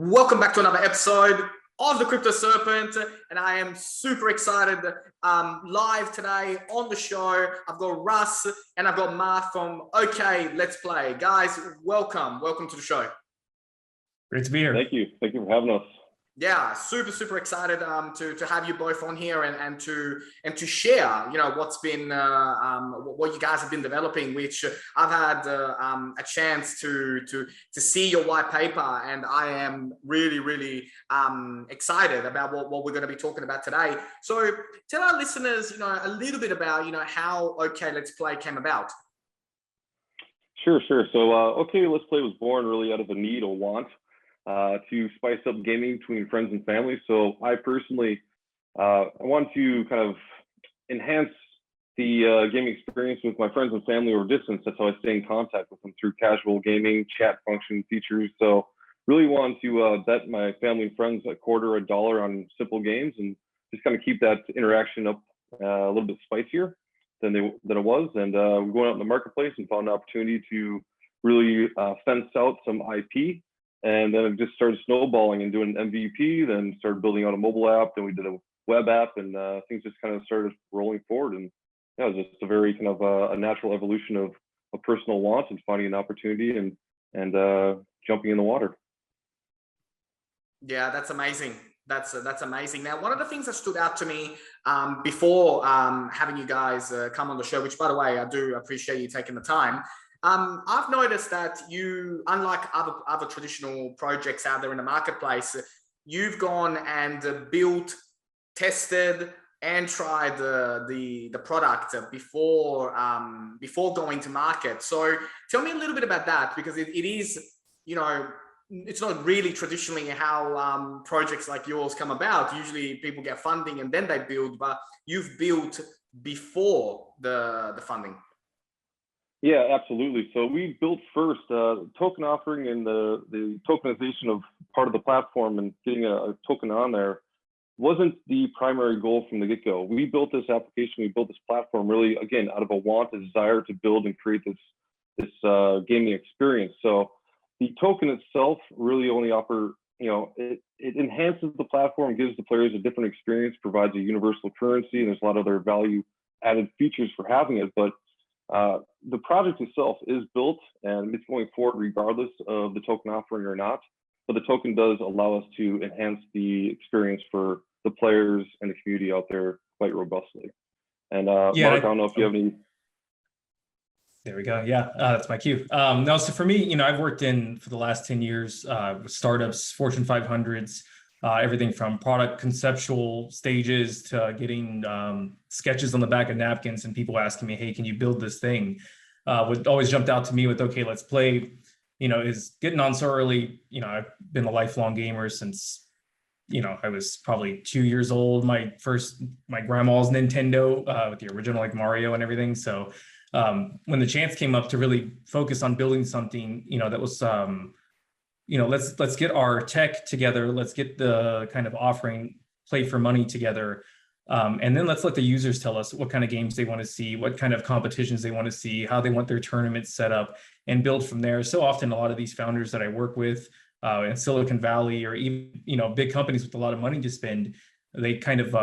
Welcome back to another episode of the Crypto Serpent, and I am super excited. Live today on the show, I've got Russ and I've got Mark from Okletsplay. Guys, welcome to the show. Great to be here. Thank you for having us. Yeah, super excited to have you both on here and to share, what's been what you guys have been developing, which I've had a chance to see your white paper, and I am really excited about what we're going to be talking about today. So tell our listeners, a little bit about how Okletsplay came about. Sure. So Okletsplay was born really out of a need, a want. To spice up gaming between friends and family. So I personally, I want to kind of enhance the gaming experience with my friends and family over distance. That's how I stay in contact with them, through casual gaming, chat function features. So really want to bet my family and friends $0.25 or $1 on simple games, and just kind of keep that interaction up a little bit spicier than it was. And we're going out in the marketplace and found an opportunity to really fence out some IP. And then it just started snowballing and doing an MVP, then started building out a mobile app, then we did a web app, and things just kind of started rolling forward. And yeah, it was just a very kind of a natural evolution of a personal want and finding an opportunity and jumping in the water. Yeah, that's amazing. That's amazing. Now, one of the things that stood out to me before having you guys come on the show, which by the way, I do appreciate you taking the time. I've noticed that you, unlike other traditional projects out there in the marketplace, you've gone and built, tested, and tried the product before going to market. So tell me a little bit about that, because it is, it's not really traditionally how projects like yours come about. Usually people get funding and then they build, but you've built before the funding. Yeah, absolutely. So we built first token offering, and the tokenization of part of the platform and getting a token on there wasn't the primary goal from the get-go. We built this application, we built this platform really, again, out of a want, a desire to build and create this gaming experience. So the token itself really only it enhances the platform, gives the players a different experience, provides a universal currency, and there's a lot of other value added features for having it. But the project itself is built and it's going forward regardless of the token offering or not. But the token does allow us to enhance the experience for the players and the community out there quite robustly. And Mark, I don't know if you have any. There we go. Yeah, that's my cue. No, so for me, I've worked for the last 10 years with startups, Fortune 500s, everything from product conceptual stages to getting sketches on the back of napkins and people asking me, hey, can you build this thing? What always jumped out to me with Okletsplay, is getting on so early. I've been a lifelong gamer since, I was probably 2 years old. My grandma's Nintendo with the original like Mario and everything. So when the chance came up to really focus on building something, that was let's get our tech together. Let's get the kind of offering play for money together. And then let's let the users tell us what kind of games they want to see, what kind of competitions they want to see, how they want their tournaments set up, and build from there. So often a lot of these founders that I work with in Silicon Valley, or even, big companies with a lot of money to spend, they kind of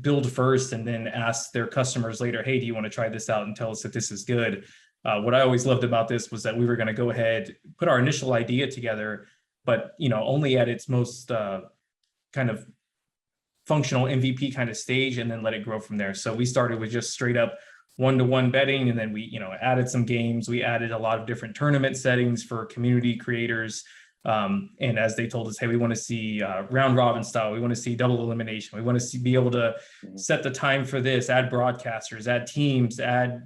build first and then ask their customers later, hey, do you want to try this out and tell us if this is good? What I always loved about this was that we were going to go ahead, put our initial idea together, but only at its most kind of functional MVP kind of stage, and then let it grow from there. So we started with just straight up one-to-one betting, and then we added some games. We added a lot of different tournament settings for community creators. And as they told us, hey, we want to see round robin style, we want to see double elimination, we want to be able to set the time for this, add broadcasters, add teams, add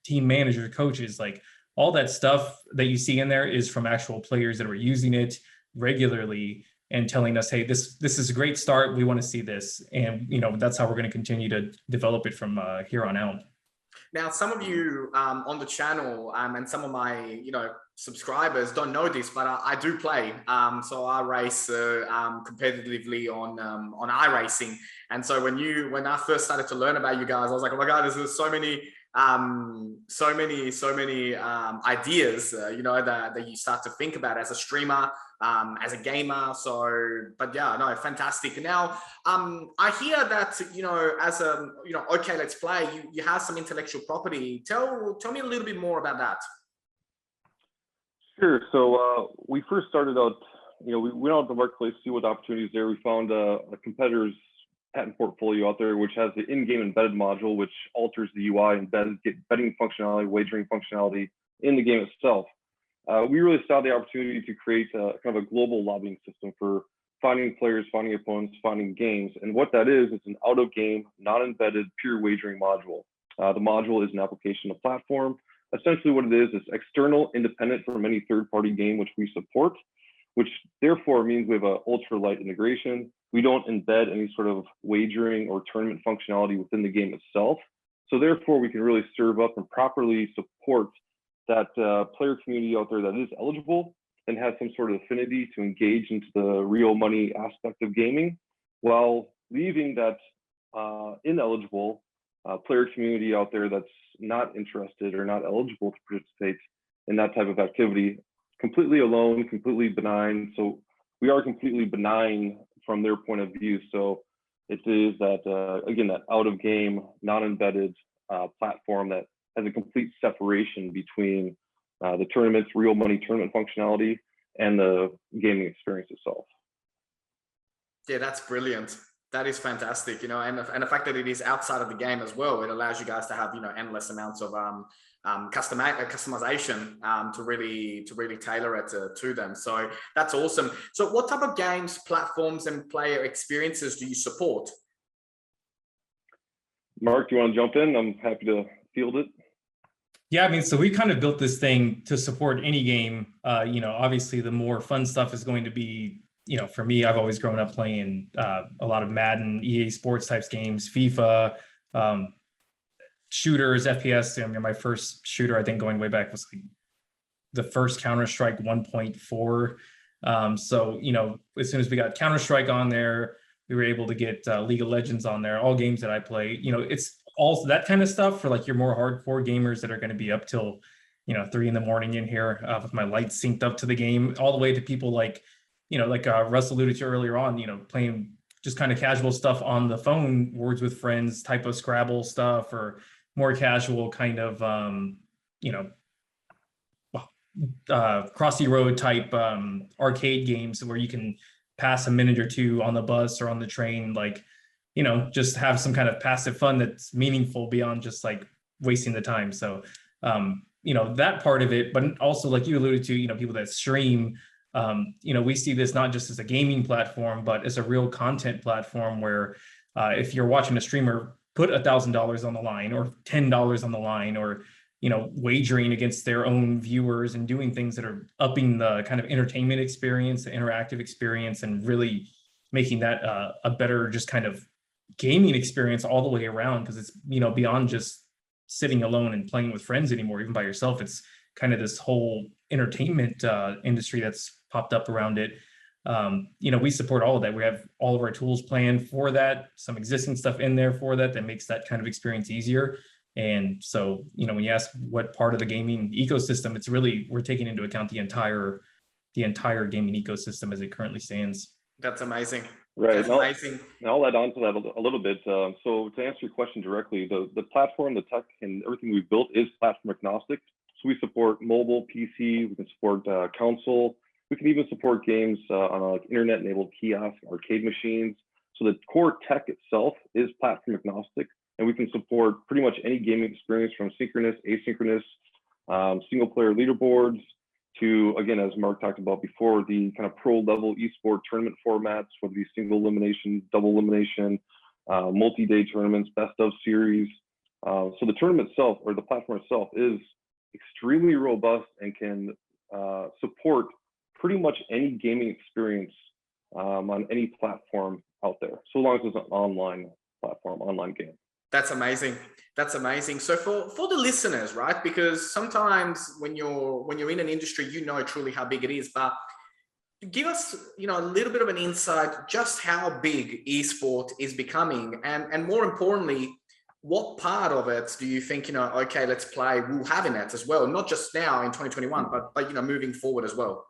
team manager, coaches, like all that stuff that you see in there is from actual players that were using it regularly and telling us, hey, this is a great start, we want to see this. And that's how we're going to continue to develop it from here on out. Now, some of you on the channel and some of my subscribers don't know this, but I do play. So I race competitively on iRacing. And so when I first started to learn about you guys, I was like, oh my God, there's so many ideas, that you start to think about as a streamer, as a gamer. So, but yeah, no, fantastic. Now, I hear that, as a, okay, let's play, you have some intellectual property. Tell me a little bit more about that. Sure. So we first started out, we went out to the marketplace to see what opportunities there. We found a competitor's patent portfolio out there, which has the in-game embedded module, which alters the UI and betting functionality, wagering functionality in the game itself. We really saw the opportunity to create kind of a global lobbying system for finding players, finding opponents, finding games. And what that is, it's an out-of-game, non-embedded, pure wagering module. The module is an application of platform. Essentially what it is external, independent from any third-party game which we support, which therefore means we have an ultra-light integration. We don't embed any sort of wagering or tournament functionality within the game itself. So therefore, we can really serve up and properly support that player community out there that is eligible and has some sort of affinity to engage into the real money aspect of gaming, while leaving that ineligible player community out there that's not interested or not eligible to participate in that type of activity completely alone, completely benign. So we are completely benign from their point of view. So it is that, again, that out of game, non-embedded platform that has a complete separation between the tournament's real money tournament functionality and the gaming experience itself. Yeah, that's brilliant. That is fantastic, and the fact that it is outside of the game as well, it allows you guys to have, endless amounts of customization to really tailor it to them. So that's awesome. So what type of games, platforms, and player experiences do you support? Mark, do you want to jump in? I'm happy to field it. Yeah, I mean, so we kind of built this thing to support any game. Obviously the more fun stuff is going to be, for me, I've always grown up playing a lot of Madden, EA Sports types games, FIFA, shooters, FPS. I mean, my first shooter, I think going way back, was like the first Counter-Strike 1.4. So, as soon as we got Counter-Strike on there, we were able to get League of Legends on there, all games that I play. It's also that kind of stuff for like your more hardcore gamers that are going to be up till, 3 in the morning in here with my lights synced up to the game, all the way to people like, like Russ alluded to earlier on, playing just kind of casual stuff on the phone, Words with Friends type of Scrabble stuff, or more casual kind of, Crossy Road type arcade games where you can pass a minute or two on the bus or on the train, like, just have some kind of passive fun that's meaningful beyond just like wasting the time. So, that part of it, but also like you alluded to, people that stream, we see this not just as a gaming platform, but as a real content platform where if you're watching a streamer put $1,000 on the line or $10 on the line, or, wagering against their own viewers and doing things that are upping the kind of entertainment experience, the interactive experience, and really making that a better just kind of gaming experience all the way around. Because it's, beyond just sitting alone and playing with friends anymore, even by yourself. It's kind of this whole entertainment industry that's popped up around it. We support all of that. We have all of our tools planned for that, some existing stuff in there for that makes that kind of experience easier. And so, when you ask what part of the gaming ecosystem, it's really, we're taking into account the entire gaming ecosystem as it currently stands. That's amazing. Right. That's amazing. I'll add on to that a little bit. So to answer your question directly, the platform, the tech, and everything we've built is platform agnostic. So we support mobile, PC, we can support console. We can even support games on like internet-enabled kiosk, arcade machines. So the core tech itself is platform agnostic, and we can support pretty much any gaming experience from synchronous, asynchronous, single-player leaderboards to, again, as Mark talked about before, the kind of pro-level esport tournament formats, whether it be single elimination, double elimination, multi-day tournaments, best of series. So the tournament itself, or the platform itself, is extremely robust and can support pretty much any gaming experience on any platform out there, so long as it's an online platform, online game. That's amazing. That's amazing. So for the listeners, right? Because sometimes when you're in an industry, truly how big it is, but give us, a little bit of an insight just how big esport is becoming, and more importantly, what part of it do you think, okay, let's play, will have in it as well, not just now in 2021, but moving forward as well?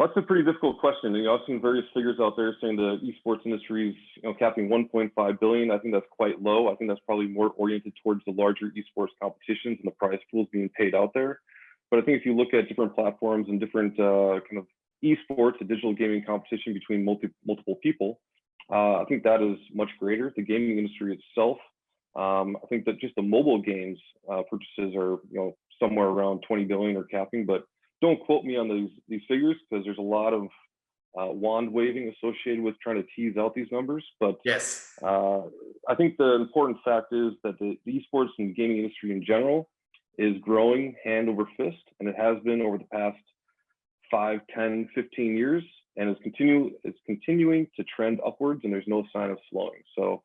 Well, that's a pretty difficult question. You know, I've seen various figures out there saying the esports industry is, you know, capping 1.5 billion. I think that's quite low. I think that's probably more oriented towards the larger esports competitions and the prize pools being paid out there. But I think if you look at different platforms and different kind of esports, a digital gaming competition between multiple people, I think that is much greater. The gaming industry itself, I think that just the mobile games purchases are, you know, somewhere around 20 billion or capping, but don't quote me on these figures because there's a lot of wand waving associated with trying to tease out these numbers. But Yes. I think the important fact is that the esports and gaming industry in general is growing hand over fist, and it has been over the past 5, 10, 15 years, and it's continuing to trend upwards, and there's no sign of slowing. So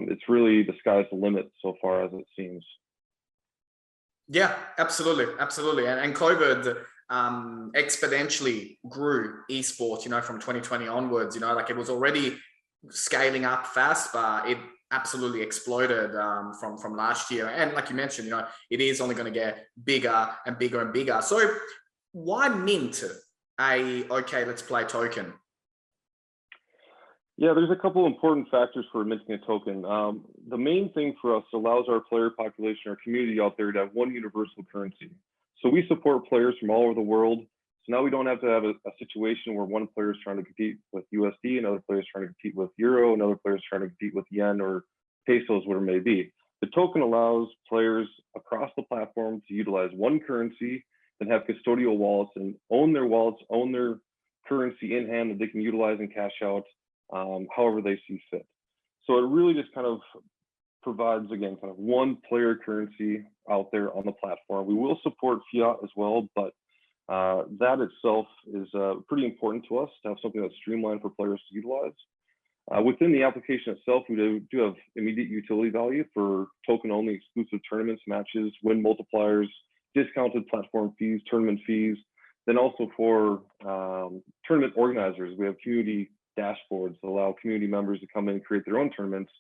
it's really the sky's the limit so far as it seems. Yeah, absolutely, absolutely. And COVID exponentially grew esports, you know, from 2020 onwards. You know, like it was already scaling up fast, but it absolutely exploded from last year. And like you mentioned, you know, it is only going to get bigger and bigger and bigger. So why mint a Okletsplay token? Yeah, there's a couple important factors for minting a token. The main thing for us allows our player population, our community out there to have one universal currency. So we support players from all over the world. So now we don't have to have a situation where one player is trying to compete with USD, another player is trying to compete with Euro, another player is trying to compete with Yen or Pesos, whatever it may be. The token allows players across the platform to utilize one currency and have custodial wallets and own their wallets, own their currency in hand that they can utilize and cash out however they see fit. So it really just kind of provides, again, kind of one player currency out there on the platform. We will support fiat as well, but that itself is pretty important to us to have something that's streamlined for players to utilize. Within the application itself, we do have immediate utility value for token-only exclusive tournaments, matches, win multipliers, discounted platform fees, tournament fees. Then also for tournament organizers, we have community dashboards that allow community members to come in and create their own tournaments.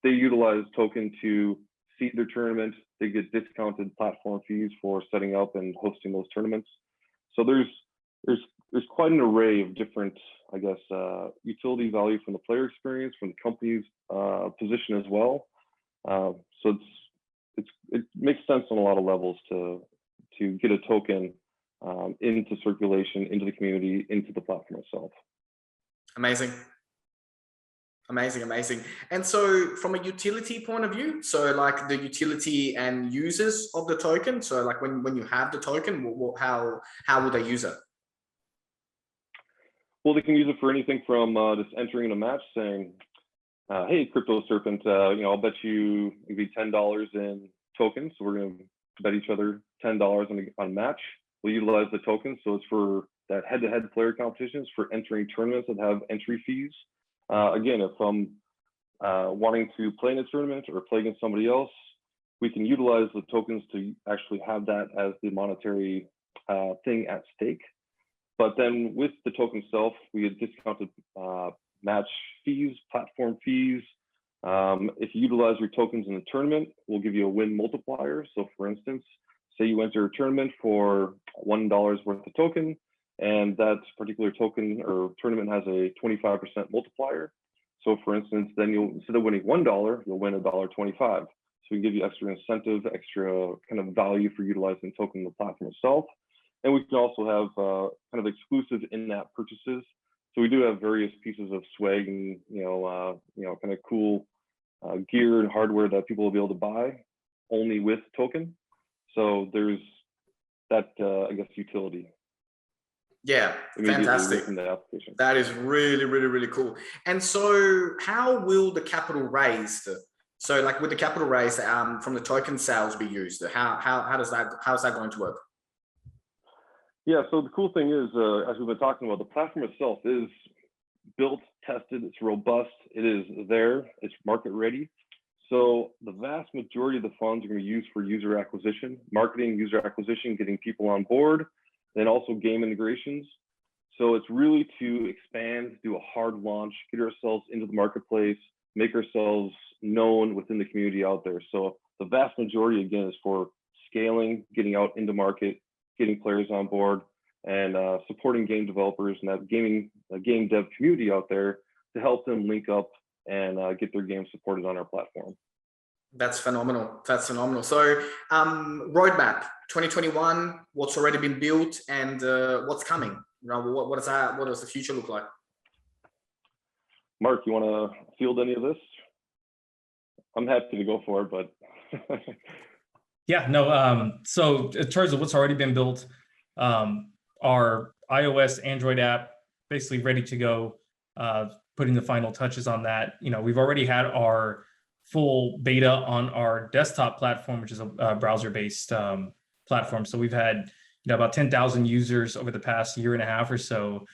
They utilize token to seed their tournament. They get discounted platform fees for setting up and hosting those tournaments. So there's quite an array of different, I guess, utility value from the player experience, from the company's position as well. So it makes sense on a lot of levels to get a token into circulation, into the community, into the platform itself. Amazing. Amazing, amazing. And so from a utility point of view, so like the utility and users of the token, so like when you have the token, how will they use it? Well, they can use it for anything from just entering in a match saying, hey, Crypto Serpent, you know, I'll bet you maybe $10 in tokens. So we're going to bet each other $10 on a match. We'll utilize the tokens. So it's for that head-to-head player competitions, for entering tournaments that have entry fees. Again, if I'm wanting to play in a tournament or play against somebody else, we can utilize the tokens to actually have that as the monetary thing at stake. But then with the token itself, we had discounted match fees, platform fees. If you utilize your tokens in a tournament, we'll give you a win multiplier. So for instance, say you enter a tournament for $1 worth of token, and that particular token or tournament has a 25% multiplier. So for instance, then you'll, instead of winning $1, you'll win $1.25. So we give you extra incentive, extra kind of value for utilizing the token in the platform itself. And we can also have kind of exclusive in-app purchases. So we do have various pieces of swag and kind of cool gear and hardware that people will be able to buy only with token. So there's that I guess utility. Yeah, fantastic. That is really, really, really cool. And so how will the capital raised, so like with the capital raised from the token sales be used? How's that going to work? Yeah, so the cool thing is, as we've been talking about, the platform itself is built, tested, it's robust, it is there, it's market ready. So the vast majority of the funds are going to be used for user acquisition, marketing, user acquisition, getting people on board, and also game integrations. So it's really to expand, do a hard launch, get ourselves into the marketplace, make ourselves known within the community out there. So the vast majority, again, is for scaling, getting out into market, getting players on board, and supporting game developers and that game dev community out there to help them link up and get their games supported on our platform. That's phenomenal. That's phenomenal. So roadmap 2021, what's already been built and what's coming? You know, what does the future look like? Mark, you want to field any of this? I'm happy to go for it, but yeah, no. So in terms of what's already been built, our iOS, Android app, basically ready to go, putting the final touches on that. You know, we've already had our full beta on our desktop platform, which is a browser-based platform. So we've had, you know, about 10,000 users over the past year and a half or so,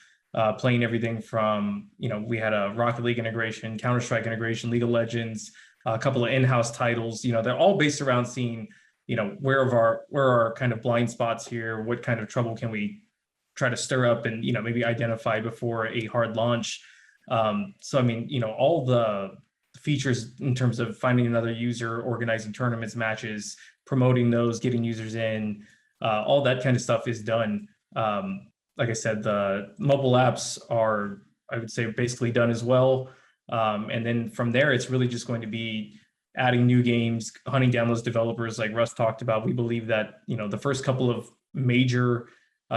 playing everything from, you know, we had a Rocket League integration, Counter-Strike integration, League of Legends, a couple of in-house titles. You know, they're all based around seeing, you know, where are our kind of blind spots here? What kind of trouble can we try to stir up and, you know, maybe identify before a hard launch? So, I mean, you know, all the features in terms of finding another user, organizing tournaments, matches, promoting those, getting users in, all that kind of stuff is done. Like I said, the mobile apps are, I would say, basically done as well. And then from there, it's really just going to be adding new games, hunting down those developers like Russ talked about. We believe that, you know, the first couple of major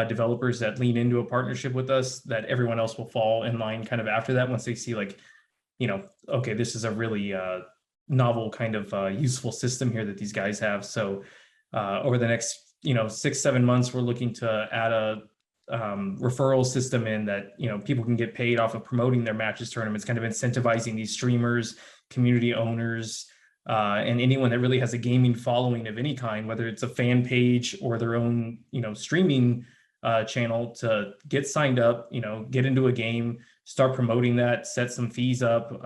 developers that lean into a partnership with us, that everyone else will fall in line kind of after that once they see, like, you know, okay, this is a really novel kind of useful system here that these guys have. So over the next, you know, 6-7 months, we're looking to add a referral system in that, you know, people can get paid off of promoting their matches, tournaments, kind of incentivizing these streamers, community owners, and anyone that really has a gaming following of any kind, whether it's a fan page or their own, you know, streaming channel, to get signed up, you know, get into a game, start promoting that, set some fees up,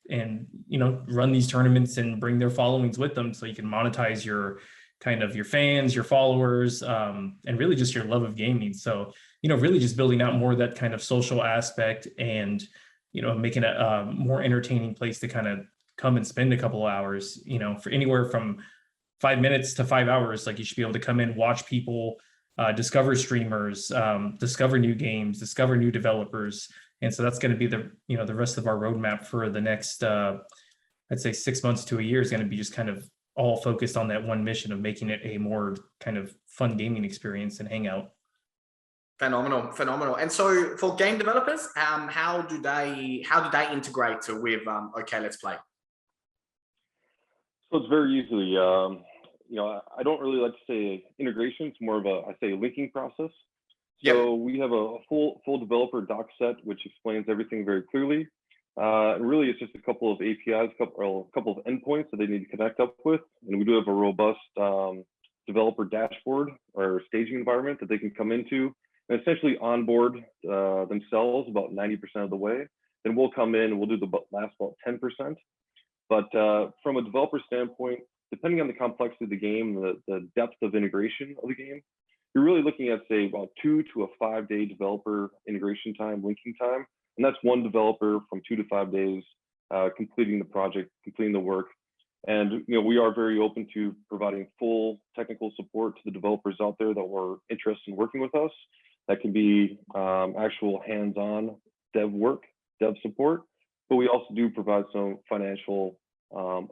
and, you know, run these tournaments and bring their followings with them so you can monetize your kind of your fans, your followers, and really just your love of gaming. So, you know, really just building out more of that kind of social aspect and, you know, making it a more entertaining place to kind of come and spend a couple of hours, you know, for anywhere from 5 minutes to 5 hours. Like, you should be able to come in, watch people, discover streamers, discover new games, discover new developers. And so that's going to be the, you know, the rest of our roadmap for the next, I'd say 6 months to a year is going to be just kind of all focused on that one mission of making it a more kind of fun gaming experience and hangout. Phenomenal, phenomenal. And so for game developers, how do they integrate with Okletsplay? So it's very easily, you know, I don't really like to say integration. It's more of a, I say, linking process. So we have a full developer doc set, which explains everything very clearly. And really, it's just a couple of APIs, a couple of endpoints that they need to connect up with. And we do have a robust developer dashboard or staging environment that they can come into and essentially onboard themselves about 90% of the way. Then we'll come in and we'll do the last about 10%. But from a developer standpoint, depending on the complexity of the game, the depth of integration of the game, you're really looking at, say, about 2 to 5 day developer integration time, linking time. And that's one developer from 2 to 5 days completing the project, completing the work. And, you know, we are very open to providing full technical support to the developers out there that were interested in working with us. That can be actual hands-on dev work, dev support, but we also do provide some financial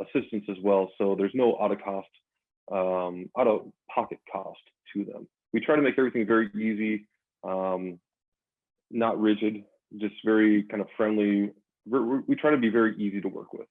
assistance as well. So there's no out-of-pocket cost to them. We try to make everything very easy, not rigid, just very kind of friendly. We try to be very easy to work with.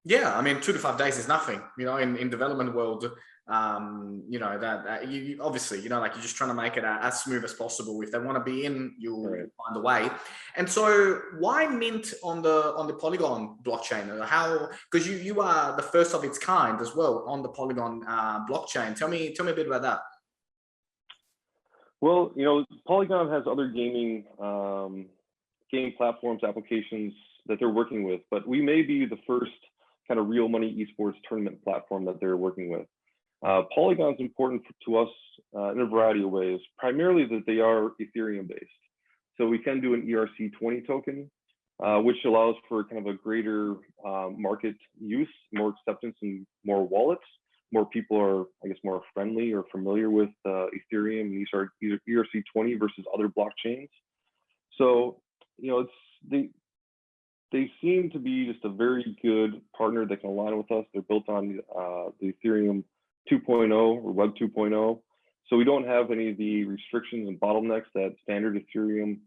Yeah, I mean, 2 to 5 days is nothing, you know, in development world. You know, that you obviously, you know, like, you're just trying to make it as smooth as possible. If they want to be in, you'll find a way. And so why Mint on the Polygon blockchain? How, because you are the first of its kind as well on the Polygon blockchain. Tell me a bit about that. Well, you know, Polygon has other gaming game platforms, applications that they're working with, but we may be the first kind of real money esports tournament platform that they're working with. Polygon is important to us in a variety of ways, primarily that they are Ethereum based. So we can do an ERC20 token, which allows for kind of a greater market use, more acceptance, and more wallets. more people are, I guess, more friendly or familiar with Ethereum and ERC20 versus other blockchains. So, you know, they seem to be just a very good partner that can align with us. They're built on the Ethereum 2.0 or Web 2.0. So we don't have any of the restrictions and bottlenecks that standard Ethereum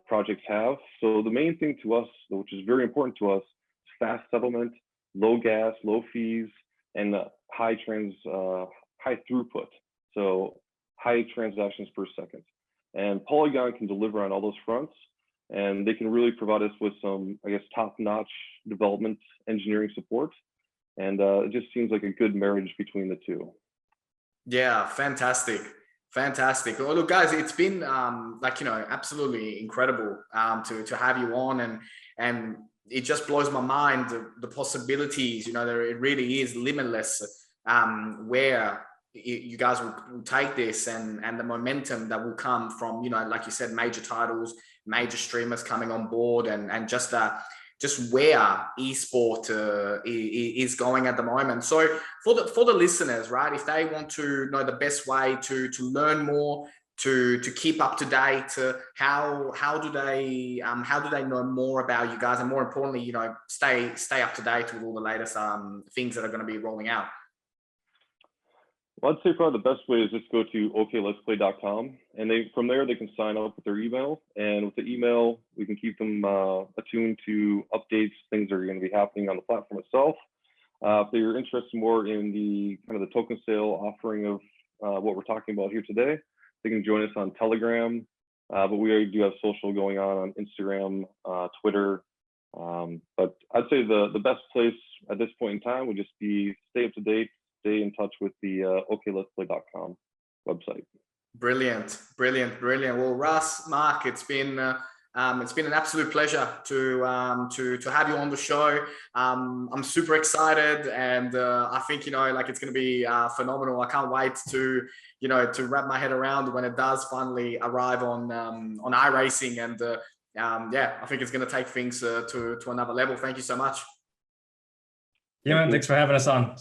projects have. So the main thing to us, which is very important to us, is fast settlement, low gas, low fees, and high throughput. So high transactions per second. And Polygon can deliver on all those fronts, and they can really provide us with some, I guess, top-notch development engineering support. And it just seems like a good marriage between the two. Yeah, fantastic. Fantastic. Well, look, guys, it's been like, you know, absolutely incredible to have you on, and it just blows my mind the possibilities. You know, it really is limitless where you guys will take this, and the momentum that will come from, you know, like you said, major titles, major streamers coming on board, and just where esport is going at the moment. So for the listeners, right, if they want to know the best way to learn more, to keep up to date, how do they know more about you guys, and more importantly, you know, stay up to date with all the latest things that are going to be rolling out? Well, I'd say probably the best way is just go to okletsplay.com, and from there they can sign up with their email, and with the email we can keep them attuned to updates, things that are going to be happening on the platform itself. If they're interested more in the kind of the token sale offering of what we're talking about here today, they can join us on Telegram, but we already do have social going on Instagram, Twitter. But I'd say the best place at this point in time would just be stay up to date, stay in touch with the okletsplay.com website. Brilliant. Well, Russ, Mark, it's been an absolute pleasure to have you on the show. I'm super excited, and I think, you know, like, it's going to be phenomenal. I can't wait to wrap my head around when it does finally arrive on iRacing, and yeah, I think it's going to take things to another level. Thank you so much. Yeah, man, thanks for having us on.